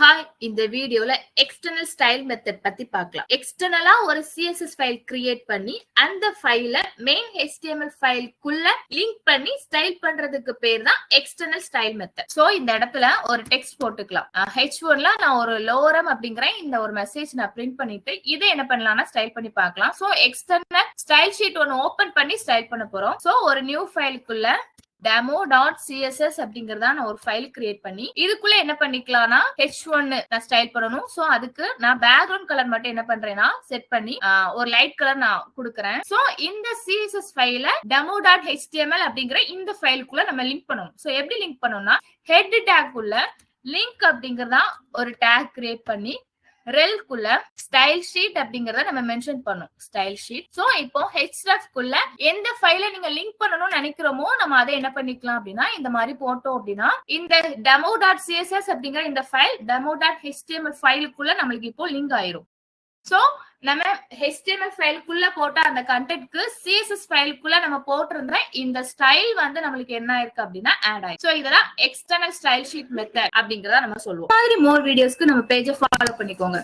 Hi, இந்த வீடியோல external style method பத்தி பார்க்கலாம். எக்ஸ்டர்னலா ஒரு CSS ஃபைல் கிரியேட் பண்ணி அந்த ஃபைல மெயின் HTML ஃபைலுக்குள்ள லிங்க் பண்ணி ஸ்டைல் பண்றதுக்கு பேர் தான் எக்ஸ்டர்னல் ஸ்டைல் மெத்தட். சோ இந்த இடத்துல ஒரு டெக்ஸ்ட் போட்டுக்கலாம். H1ல நான் ஒரு லோரம் அப்படிங்கிற இந்த ஒரு மெசேஜ் நான் பிரிண்ட் பண்ணிட்டு இதை என்ன பண்ணலாம்னா ஸ்டைல் பண்ணி பார்க்கலாம். சோ எக்ஸ்டர்னல் ஸ்டைல் ஷீட் ஒன்னு ஓபன் பண்ணி ஸ்டைல் பண்ண போறோம். சோ ஒரு நியூ ஃபைலுக்குள்ள demo.css அப்படிங்கறதா நான் ஒரு ஃபைல் கிரியேட் பண்ணி இதுக்குள்ள என்ன பண்ணிக்கலாம்னா H1 நான் ஸ்டைல் பண்ணணும். சோ அதுக்கு நான் பேக்ரவுண்ட் கலர் மட்டும் என்ன பண்றேன்னா செட் பண்ணி ஒரு லைட் கலர் நான் கொடுக்கறேன். சோ இந்த CSS ஃபைல demo.html அப்படிங்கிற இந்த ஃபைலுக்குள்ள நம்ம லிங்க் பண்ணணும். சோ எப்படி லிங்க் பண்ணணும்னா ஹெட் டேக் உள்ள லிங்க் அப்படிங்கறதா ஒரு டேக் கிரியேட் பண்ணி ரெல்குள்ள ஸ்டைல் ஷீட் அப்படிங்கறத நம்ம மென்ஷன் பண்ணோம். Style sheet. சோ இப்போ href குள்ள எந்த ஃபைலை நீங்க லிங்க் பண்ணணும்னு நினைக்கிறோமோ நம்ம அதை என்ன பண்ணிக்கலாம் அப்படின்னா இந்த மாதிரி போட்டோம் அப்படின்னா இந்த demo.css அப்படிங்கிற இந்த ஃபைல் demo.html ஃபைலுக்குள்ள நம்மளுக்கு இப்போ லிங்க் ஆயிரும். சோ நம்ம HTML ஃபைலுக்குள்ள போட்ட அந்த கண்டென்ட்க்கு CSS ஃபைலுக்குள்ள நம்ம போட்டிருந்த இந்த ஸ்டைல் வந்து நம்மளுக்கு என்ன ஆயிருக்கு அப்படின்னா ஆட் ஆயிருக்கு. சோ இதெல்லாம் எக்ஸ்டர்னல் ஸ்டைல் ஷீட் மெத்தட் அப்படிங்கறத நம்ம சொல்லுவோம். இந்த மாதிரி மோர் வீடியோஸ்க்கு நம்ம பேஜை ஃபாலோ பண்ணிக்கோங்க.